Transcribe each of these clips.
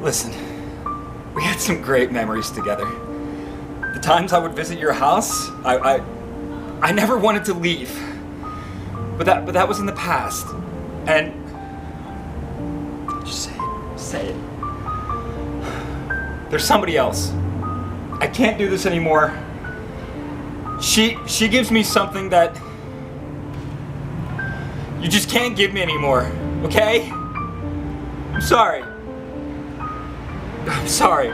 Listen, we had some great memories together. The times I would visit your house, I never wanted to leave. But that was in the past. And just say it. There's somebody else. I can't do this anymore. She gives me something that you just can't give me anymore, okay? I'm sorry. I'm sorry.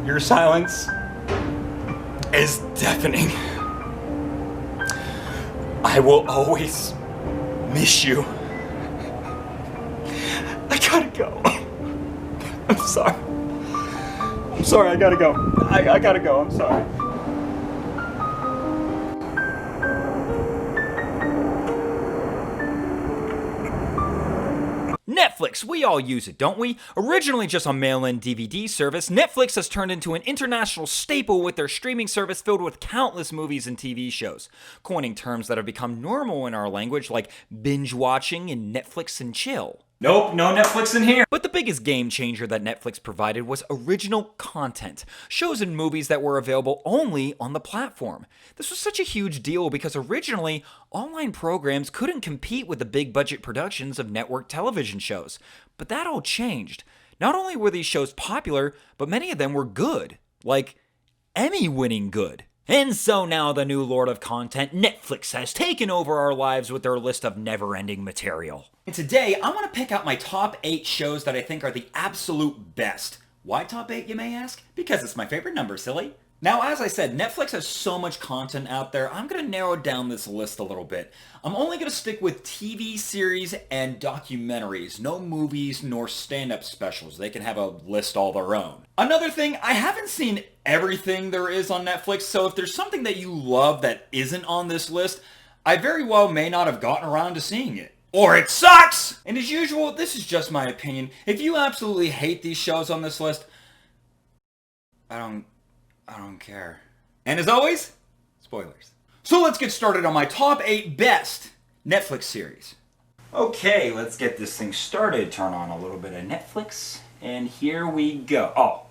Your silence is deafening. I will always miss you. I gotta go. I'm sorry. I'm sorry, I gotta go. I gotta go, I'm sorry. Netflix, we all use it, don't we? Originally just a mail-in DVD service, Netflix has turned into an international staple with their streaming service filled with countless movies and TV shows, coining terms that have become normal in our language like binge watching and Netflix and chill. Nope, no Netflix in here. But the biggest game changer that Netflix provided was original content, shows and movies that were available only on the platform. This was such a huge deal because originally, online programs couldn't compete with the big budget productions of network television shows. But that all changed. Not only were these shows popular, but many of them were good. Like, Emmy-winning good. And so now the new lord of content, Netflix, has taken over our lives with their list of never-ending material. And today, I want to pick out my top 8 shows that I think are the absolute best. Why top 8, you may ask? Because it's my favorite number, silly. Now, as I said, Netflix has so much content out there, I'm going to narrow down this list a little bit. I'm only going to stick with TV series and documentaries, no movies nor stand-up specials. They can have a list all their own. Another thing, I haven't seen everything there is on Netflix, so if there's something that you love that isn't on this list, I very well may not have gotten around to seeing it. Or it sucks! And as usual, this is just my opinion. If you absolutely hate these shows on this list, I don't care. And as always, spoilers. So let's get started on my top 8 best Netflix series. Okay, let's get this thing started. Turn on a little bit of Netflix, and here we go.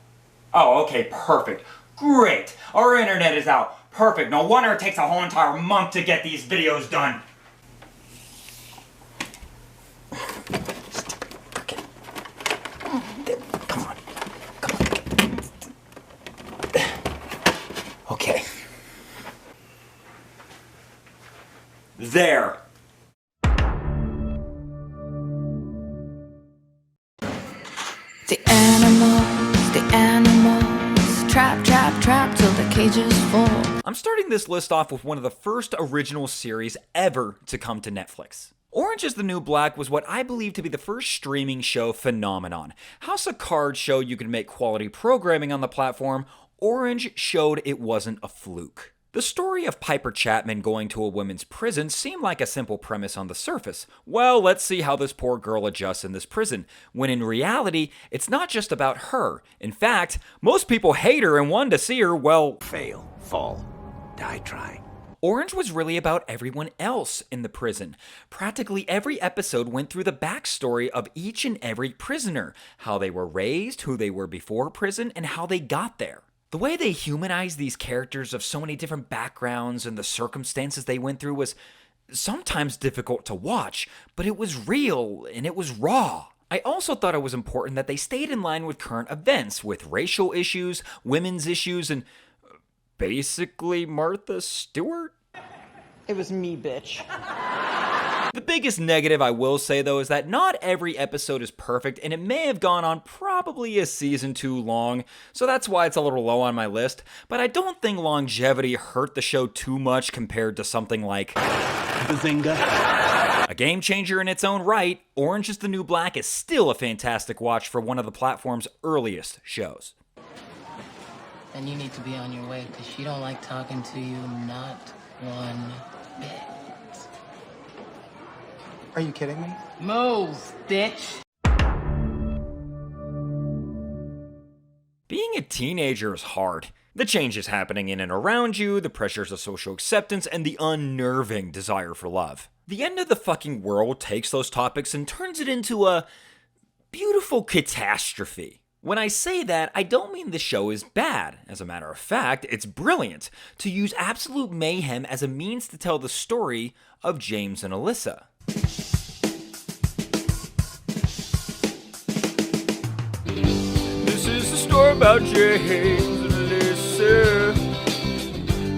Oh, okay, perfect. Great. Our internet is out. Perfect. No wonder it takes a whole entire month to get these videos done. Okay. Come on. Okay. There. The animals, trap, trap, trap till the cages fall. I'm starting this list off with one of the first original series ever to come to Netflix. Orange is the New Black was what I believe to be the first streaming show phenomenon. House of Cards showed you could make quality programming on the platform. Orange showed it wasn't a fluke. The story of Piper Chapman going to a women's prison seemed like a simple premise on the surface. Well, let's see how this poor girl adjusts in this prison, when in reality, it's not just about her. In fact, most people hate her and want to see her, well, Fail, fall, die trying. Orange was really about everyone else in the prison. Practically every episode went through the backstory of each and every prisoner, how they were raised, who they were before prison, and how they got there. The way they humanized these characters of so many different backgrounds and the circumstances they went through was sometimes difficult to watch, but it was real and it was raw. I also thought it was important that they stayed in line with current events, with racial issues, women's issues, and basically Martha Stewart? It was me, bitch. The biggest negative I will say though is that not every episode is perfect and it may have gone on probably a season too long, so that's why it's a little low on my list, but I don't think longevity hurt the show too much compared to something like Bazinga. a game changer in its own right. Orange is the New Black is still a fantastic watch for one of the platform's earliest shows. Then you need to be on your way because she don't like talking to you, not one bit. Are you kidding me? Move, bitch. Being a teenager is hard. The changes happening in and around you, the pressures of social acceptance, and the unnerving desire for love. The end of the fucking world takes those topics and turns it into a beautiful catastrophe. When I say that, I don't mean the show is bad. As a matter of fact, it's brilliant to use absolute mayhem as a means to tell the story of James and Alyssa. This is the story about James and Alyssa.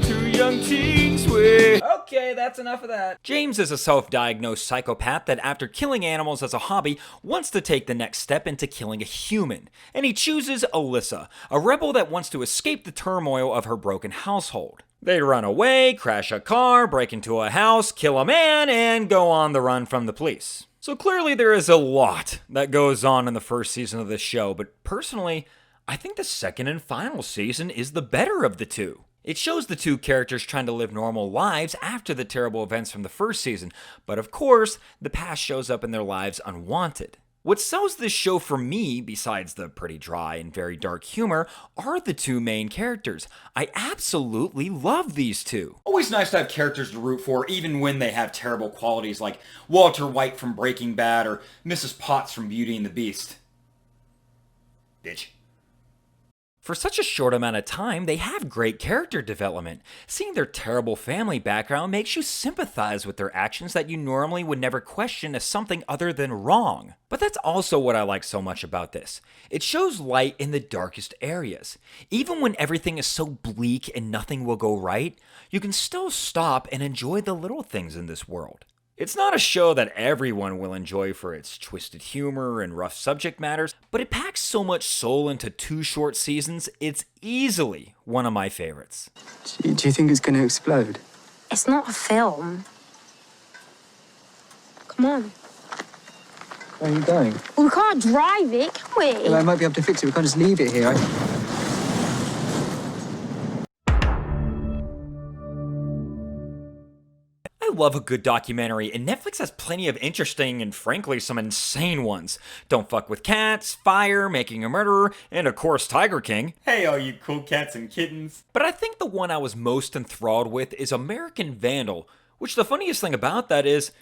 Two young teens with... Okay, that's enough of that. James is a self-diagnosed psychopath that after killing animals as a hobby, wants to take the next step into killing a human. And he chooses Alyssa, a rebel that wants to escape the turmoil of her broken household. They run away, crash a car, break into a house, kill a man, and go on the run from the police. So clearly there is a lot that goes on in the first season of this show, but personally, I think the second and final season is the better of the two. It shows the two characters trying to live normal lives after the terrible events from the first season, but of course, the past shows up in their lives unwanted. What sells this show for me, besides the pretty dry and very dark humor, are the two main characters. I absolutely love these two. Always nice to have characters to root for, even when they have terrible qualities like Walter White from Breaking Bad or Mrs. Potts from Beauty and the Beast. Bitch. For such a short amount of time, they have great character development. Seeing their terrible family background makes you sympathize with their actions that you normally would never question as something other than wrong. But that's also what I like so much about this. It shows light in the darkest areas. Even when everything is so bleak and nothing will go right, you can still stop and enjoy the little things in this world. It's not a show that everyone will enjoy for its twisted humor and rough subject matters, but it packs so much soul into 2 short seasons, it's easily one of my favorites. Do you think it's going to explode? It's not a film. Come on. Where are you going? Well, we can't drive it, can we? Well, I might be able to fix it. We can't just leave it here. I love a good documentary, and Netflix has plenty of interesting and frankly some insane ones. Don't Fuck with Cats, Fire, Making a Murderer, and of course Tiger King. Hey, all you cool cats and kittens. But I think the one I was most enthralled with is American Vandal, which the funniest thing about that is,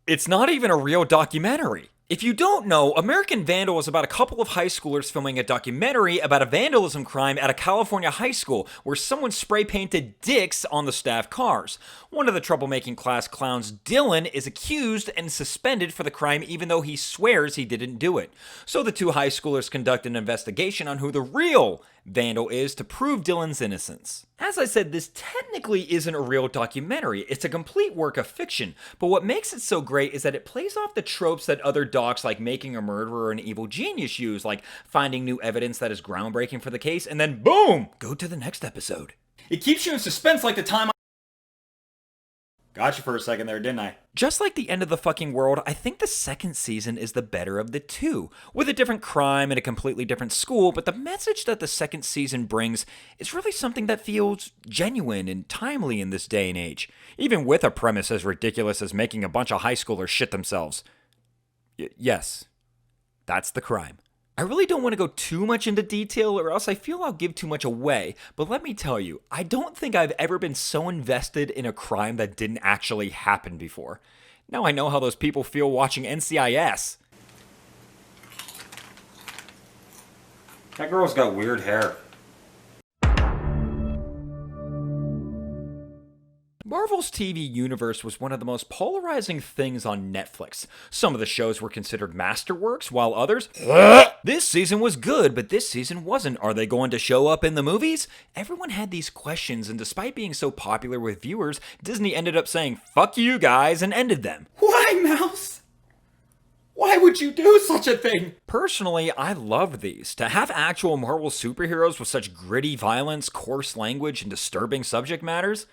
it's not even a real documentary. If you don't know, American Vandal is about a couple of high schoolers filming a documentary about a vandalism crime at a California high school where someone spray painted dicks on the staff cars. One of the troublemaking class clowns, Dylan, is accused and suspended for the crime even though he swears he didn't do it. So the two high schoolers conduct an investigation on who the real Vandal is to prove Dylan's innocence. As I said, this technically isn't a real documentary, it's a complete work of fiction, but what makes it so great is that it plays off the tropes that other docs like Making a Murderer and Evil Genius use, like finding new evidence that is groundbreaking for the case, and then boom, go to the next episode. It keeps you in suspense like the time Got you for a second there, didn't I? Just like the end of the fucking world, I think the second season is the better of the two, with a different crime and a completely different school, but the message that the second season brings is really something that feels genuine and timely in this day and age, even with a premise as ridiculous as making a bunch of high schoolers shit themselves. Yes, that's the crime. I really don't want to go too much into detail or else I feel I'll give too much away, but let me tell you, I don't think I've ever been so invested in a crime that didn't actually happen before. Now I know how those people feel watching NCIS. That girl's got weird hair. Marvel's TV universe was one of the most polarizing things on Netflix. Some of the shows were considered masterworks, while others, this season was good, but this season wasn't. Are they going to show up in the movies? Everyone had these questions, and despite being so popular with viewers, Disney ended up saying, fuck you guys, and ended them. Why, Mouse? Why would you do such a thing? Personally, I love these. To have actual Marvel superheroes with such gritty violence, coarse language, and disturbing subject matters,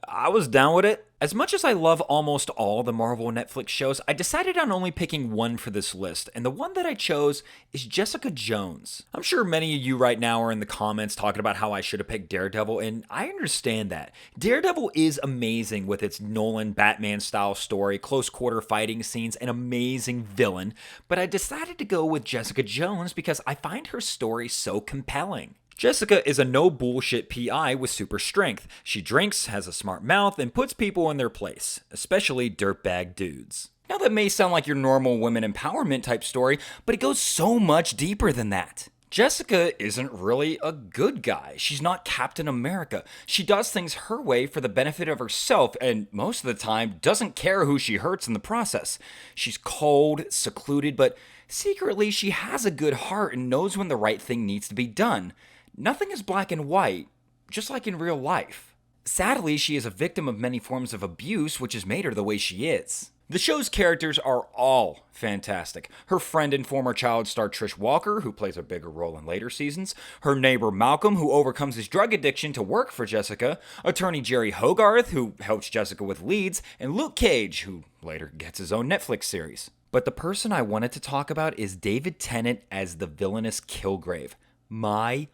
I was down with it. As much as I love almost all the Marvel Netflix shows, I decided on only picking one for this list, and the one that I chose is Jessica Jones. I'm sure many of you right now are in the comments talking about how I should have picked Daredevil, and I understand that. Daredevil is amazing with its Nolan Batman-style story, close-quarter fighting scenes, and amazing villain, but I decided to go with Jessica Jones because I find her story so compelling. Jessica is a no-bullshit PI with super strength. She drinks, has a smart mouth, and puts people in their place, especially dirtbag dudes. Now that may sound like your normal women empowerment type story, but it goes so much deeper than that. Jessica isn't really a good guy. She's not Captain America. She does things her way for the benefit of herself, and most of the time doesn't care who she hurts in the process. She's cold, secluded, but secretly she has a good heart and knows when the right thing needs to be done. Nothing is black and white, just like in real life. Sadly, she is a victim of many forms of abuse, which has made her the way she is. The show's characters are all fantastic. Her friend and former child star Trish Walker, who plays a bigger role in later seasons, her neighbor Malcolm, who overcomes his drug addiction to work for Jessica, attorney Jerry Hogarth, who helps Jessica with leads, and Luke Cage, who later gets his own Netflix series. But the person I wanted to talk about is David Tennant as the villainous Kilgrave. My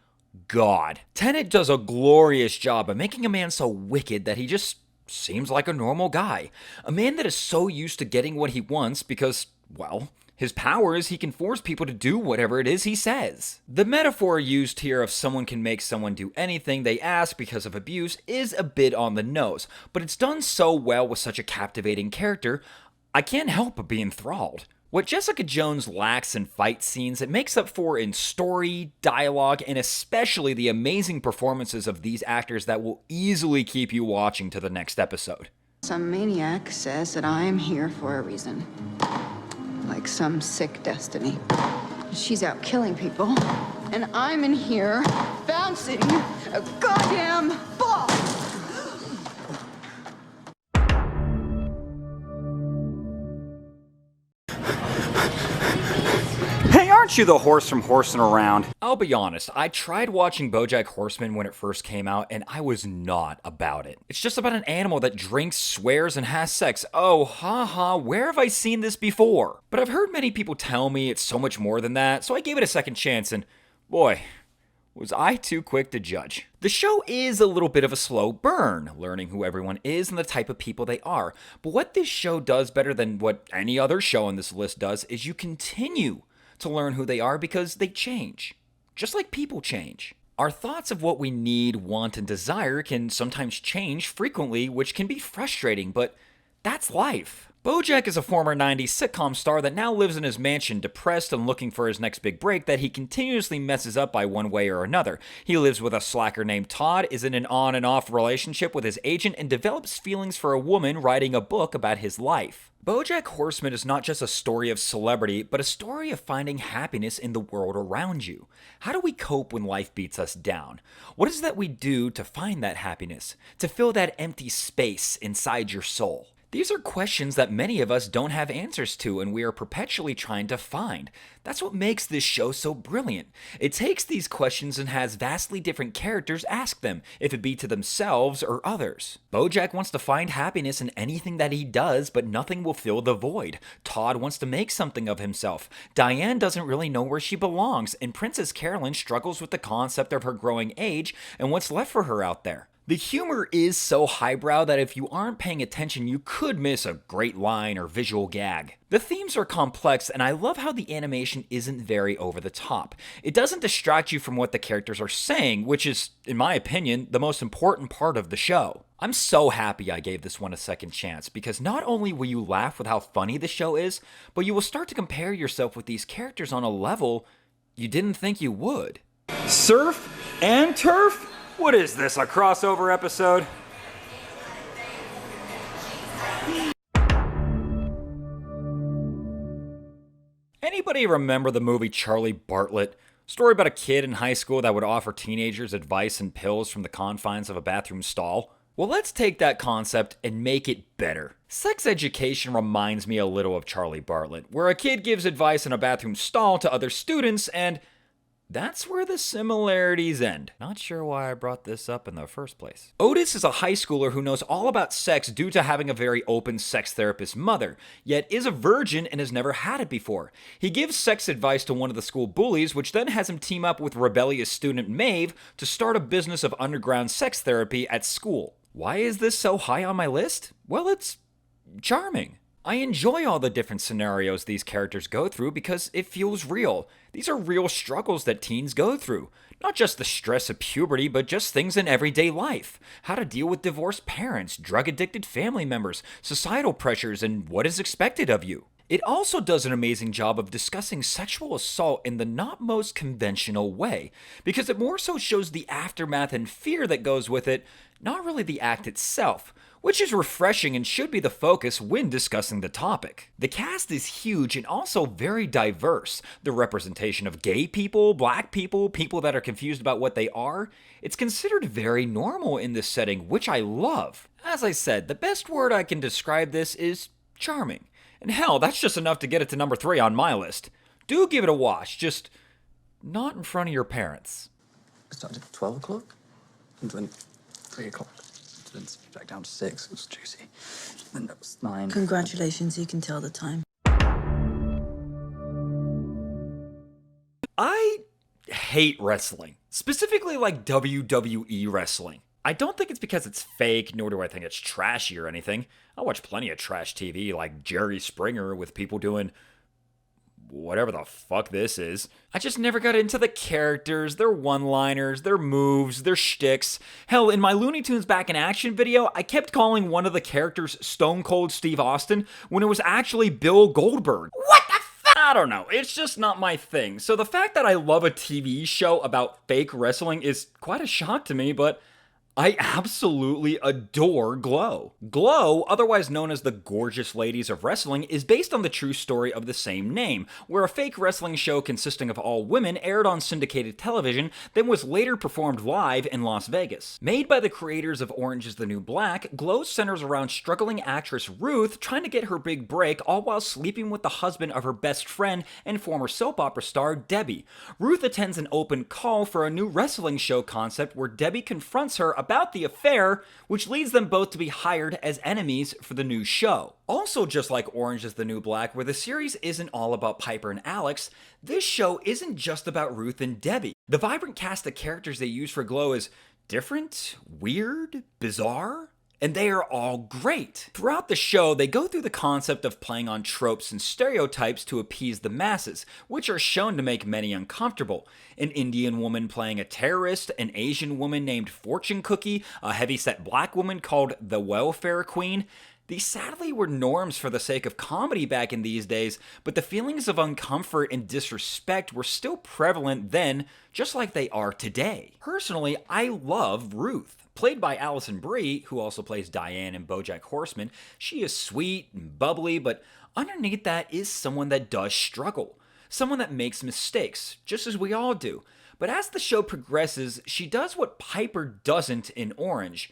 God. Tennant does a glorious job of making a man so wicked that he just seems like a normal guy. A man that is so used to getting what he wants because, well, his power is he can force people to do whatever it is he says. The metaphor used here of someone can make someone do anything they ask because of abuse is a bit on the nose, but it's done so well with such a captivating character, I can't help but be enthralled. What Jessica Jones lacks in fight scenes, it makes up for in story, dialogue, and especially the amazing performances of these actors that will easily keep you watching to the next episode. Some maniac says that I am here for a reason. Like some sick destiny. She's out killing people, and I'm in here bouncing a goddamn ball! Hey, aren't you the horse from Horsing Around? I'll be honest, I tried watching Bojack Horseman when it first came out, and I was not about it. It's just about an animal that drinks, swears, and has sex. Oh, haha, where have I seen this before? But I've heard many people tell me it's so much more than that, so I gave it a second chance, and boy, was I too quick to judge. The show is a little bit of a slow burn, learning who everyone is and the type of people they are. But what this show does better than what any other show on this list does is you continue to learn who they are because they change, just like people change. Our thoughts of what we need, want, and desire can sometimes change frequently, which can be frustrating, but that's life. Bojack is a former 90s sitcom star that now lives in his mansion, depressed and looking for his next big break that he continuously messes up by one way or another. He lives with a slacker named Todd, is in an on and off relationship with his agent, and develops feelings for a woman writing a book about his life. Bojack Horseman is not just a story of celebrity, but a story of finding happiness in the world around you. How do we cope when life beats us down? What is it that we do to find that happiness, to fill that empty space inside your soul? These are questions that many of us don't have answers to, and we are perpetually trying to find. That's what makes this show so brilliant. It takes these questions and has vastly different characters ask them, if it be to themselves or others. Bojack wants to find happiness in anything that he does, but nothing will fill the void. Todd wants to make something of himself. Diane doesn't really know where she belongs, and Princess Carolyn struggles with the concept of her growing age and what's left for her out there. The humor is so highbrow that if you aren't paying attention, you could miss a great line or visual gag. The themes are complex, and I love how the animation isn't very over the top. It doesn't distract you from what the characters are saying, which is, in my opinion, the most important part of the show. I'm so happy I gave this one a second chance, because not only will you laugh with how funny the show is, but you will start to compare yourself with these characters on a level you didn't think you would. Surf and turf? What is this, a crossover episode? Anybody remember the movie Charlie Bartlett? Story about a kid in high school that would offer teenagers advice and pills from the confines of a bathroom stall? Well, let's take that concept and make it better. Sex education reminds me a little of Charlie Bartlett, where a kid gives advice in a bathroom stall to other students, and that's where the similarities end. Not sure why I brought this up in the first place. Otis is a high schooler who knows all about sex due to having a very open sex therapist mother, yet is a virgin and has never had it before. He gives sex advice to one of the school bullies, which then has him team up with rebellious student Maeve to start a business of underground sex therapy at school. Why is this so high on my list? Well, it's charming. I enjoy all the different scenarios these characters go through because it feels real. These are real struggles that teens go through. Not just the stress of puberty, but just things in everyday life. How to deal with divorced parents, drug-addicted family members, societal pressures, and what is expected of you. It also does an amazing job of discussing sexual assault in the not most conventional way, because it more so shows the aftermath and fear that goes with it, not really the act itself, which is refreshing and should be the focus when discussing the topic. The cast is huge and also very diverse. The representation of gay people, black people, people that are confused about what they are, it's considered very normal in this setting, which I love. As I said, the best word I can describe this is charming. And hell, that's just enough to get it to number 3 on my list. Do give it a watch, just not in front of your parents. It started at 12 o'clock, and then 3 o'clock. Then back down to 6, it was juicy. Then that was 9. Congratulations, you can tell the time. I hate wrestling, specifically like WWE wrestling. I don't think it's because it's fake, nor do I think it's trashy or anything. I watch plenty of trash TV like Jerry Springer with people doing whatever the fuck this is. I just never got into the characters, their one-liners, their moves, their shticks. Hell, in my Looney Tunes Back in Action video, I kept calling one of the characters Stone Cold Steve Austin when it was actually Bill Goldberg. What the fuck? I don't know, it's just not my thing. So the fact that I love a TV show about fake wrestling is quite a shock to me, but I absolutely adore Glow. Glow, otherwise known as the Gorgeous Ladies of Wrestling, is based on the true story of the same name, where a fake wrestling show consisting of all women aired on syndicated television, then was later performed live in Las Vegas. Made by the creators of Orange is the New Black, Glow centers around struggling actress Ruth trying to get her big break, all while sleeping with the husband of her best friend and former soap opera star Debbie. Ruth attends an open call for a new wrestling show concept where Debbie confronts her about the affair, which leads them both to be hired as enemies for the new show. Also, just like Orange is the New Black, where the series isn't all about Piper and Alex, this show isn't just about Ruth and Debbie. The vibrant cast of characters they use for Glow is different, weird, bizarre, and they are all great. Throughout the show, they go through the concept of playing on tropes and stereotypes to appease the masses, which are shown to make many uncomfortable. An Indian woman playing a terrorist, an Asian woman named Fortune Cookie, a heavyset black woman called the Welfare Queen. These sadly were norms for the sake of comedy back in these days, but the feelings of uncomfort and disrespect were still prevalent then, just like they are today. Personally, I love Ruth. Played by Alison Brie, who also plays Diane in Bojack Horseman. She is sweet and bubbly, but underneath that is someone that does struggle. Someone that makes mistakes, just as we all do. But as the show progresses, she does what Piper doesn't in Orange.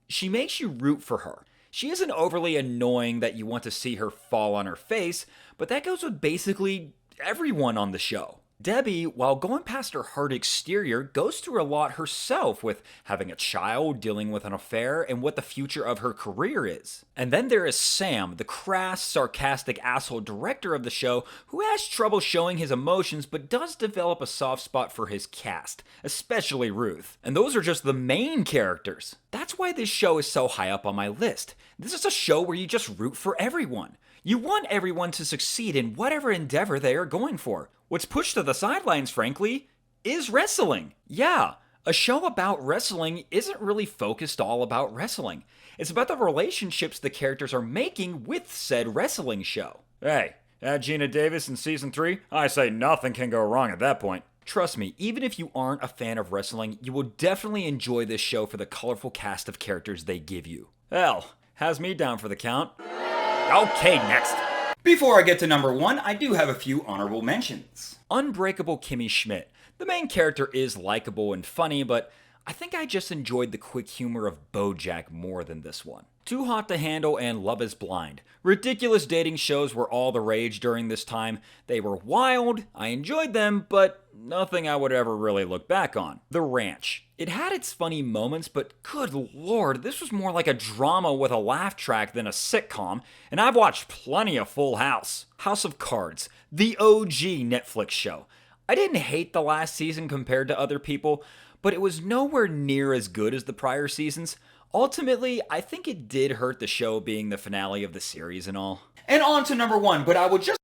She makes you root for her. She isn't overly annoying that you want to see her fall on her face, but that goes with basically everyone on the show. Debbie, while going past her hard exterior, goes through a lot herself with having a child, dealing with an affair, and what the future of her career is. And then there is Sam, the crass, sarcastic asshole director of the show, who has trouble showing his emotions but does develop a soft spot for his cast, especially Ruth. And those are just the main characters. That's why this show is so high up on my list. This is a show where you just root for everyone. You want everyone to succeed in whatever endeavor they are going for. What's pushed to the sidelines, frankly, is wrestling. Yeah, a show about wrestling isn't really focused all about wrestling. It's about the relationships the characters are making with said wrestling show. Hey, add Gina Davis in season 3? I say nothing can go wrong at that point. Trust me, even if you aren't a fan of wrestling, you will definitely enjoy this show for the colorful cast of characters they give you. Hell, has me down for the count. Okay, next. Before I get to number 1, I do have a few honorable mentions. Unbreakable Kimmy Schmidt. The main character is likable and funny, but I think I just enjoyed the quick humor of Bojack more than this one. Too Hot to Handle and Love is Blind. Ridiculous dating shows were all the rage during this time. They were wild, I enjoyed them, but nothing I would ever really look back on. The Ranch. It had its funny moments, but good lord, this was more like a drama with a laugh track than a sitcom, and I've watched plenty of Full House. House of Cards, the OG Netflix show. I didn't hate the last season compared to other people, but it was nowhere near as good as the prior seasons. Ultimately, I think it did hurt the show being the finale of the series and all. And on to number 1, but I would just...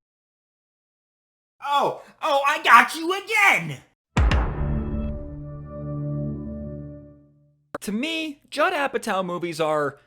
Oh, I got you again! To me, Judd Apatow movies are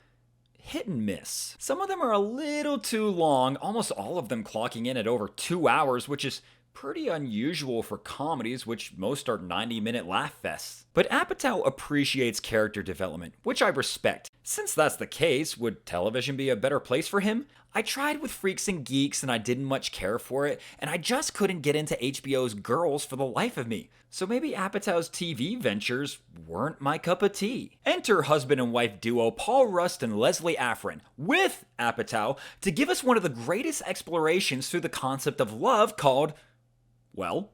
hit and miss. Some of them are a little too long, almost all of them clocking in at over 2 hours, which is pretty unusual for comedies, which most are 90-minute laugh fests. But Apatow appreciates character development, which I respect. Since that's the case, would television be a better place for him? I tried with Freaks and Geeks and I didn't much care for it, and I just couldn't get into HBO's Girls for the life of me. So maybe Apatow's TV ventures weren't my cup of tea. Enter husband and wife duo Paul Rust and Leslie Afrin, with Apatow, to give us one of the greatest explorations through the concept of love called, well,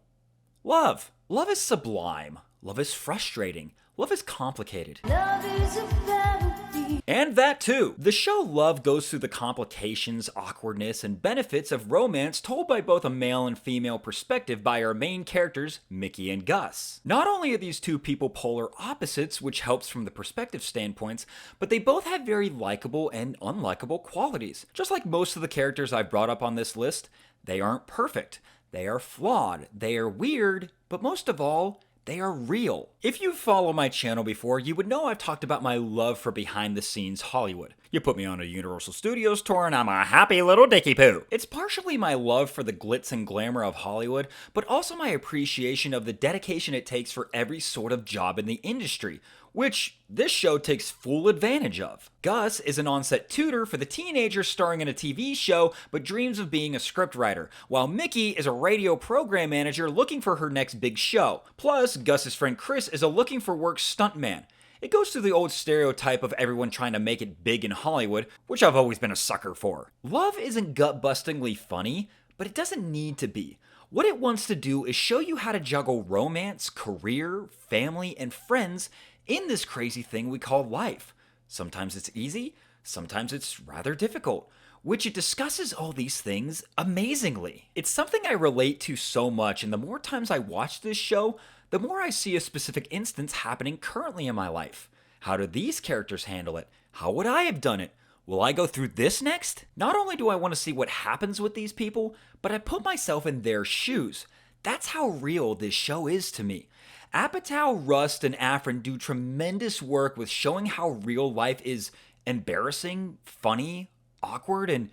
love. Love is sublime. Love is frustrating. Love is complicated. Love is a vanity. And that too. The show Love goes through the complications, awkwardness, and benefits of romance told by both a male and female perspective by our main characters, Mickey and Gus. Not only are these two people polar opposites, which helps from the perspective standpoints, but they both have very likable and unlikable qualities. Just like most of the characters I've brought up on this list, they aren't perfect. They are flawed. They are weird, but most of all, they are real. If you follow my channel before, you would know I've talked about my love for behind-the-scenes Hollywood. You put me on a Universal Studios tour and I'm a happy little dicky poo. It's partially my love for the glitz and glamour of Hollywood, but also my appreciation of the dedication it takes for every sort of job in the industry, which this show takes full advantage of. Gus is an on-set tutor for the teenager starring in a TV show but dreams of being a scriptwriter, while Mickey is a radio program manager looking for her next big show. Plus, Gus's friend Chris is a looking-for-work stuntman. It goes through the old stereotype of everyone trying to make it big in Hollywood, which I've always been a sucker for. Love isn't gut-bustingly funny, but it doesn't need to be. What it wants to do is show you how to juggle romance, career, family, and friends in this crazy thing we call life. Sometimes it's easy, sometimes it's rather difficult, which it discusses all these things amazingly. It's something I relate to so much, and the more times I watch this show, the more I see a specific instance happening currently in my life. How do these characters handle it? How would I have done it? Will I go through this next? Not only do I want to see what happens with these people, but I put myself in their shoes. That's how real this show is to me. Apatow, Rust, and Afrin do tremendous work with showing how real life is embarrassing, funny, awkward, and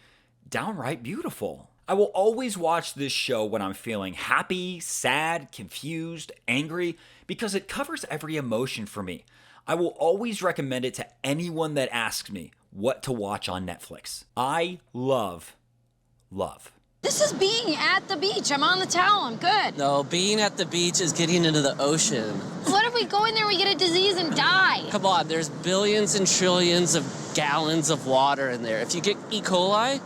downright beautiful. I will always watch this show when I'm feeling happy, sad, confused, angry, because it covers every emotion for me. I will always recommend it to anyone that asks me what to watch on Netflix. I love love. This is being at the beach. I'm on the towel. I'm good. No, being at the beach is getting into the ocean. What if we go in there and we get a disease and die? Come on, there's billions and trillions of gallons of water in there. If you get E. coli,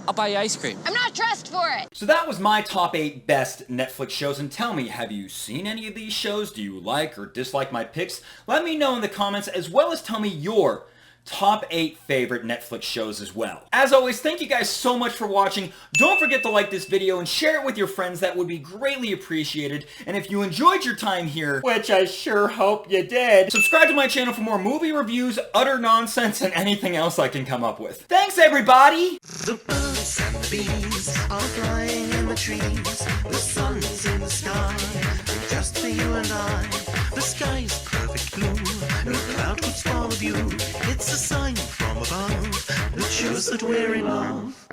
I'll buy you ice cream. I'm not dressed for it. So that was my top 8 best Netflix shows, and tell me, have you seen any of these shows? Do you like or dislike my picks? Let me know in the comments, as well as tell me your top 8 favorite Netflix shows as well. As always, thank you guys so much for watching. Don't forget to like this video and share it with your friends. That would be greatly appreciated. And if you enjoyed your time here, which I sure hope you did, subscribe to my channel for more movie reviews, utter nonsense, and anything else I can come up with. Thanks, everybody! The birds and the bees are flying in the trees. The sun's in the sky, just for you and I. The sky's perfect blue, no cloud could swallow you. It's a sign from above that shows that we're in love.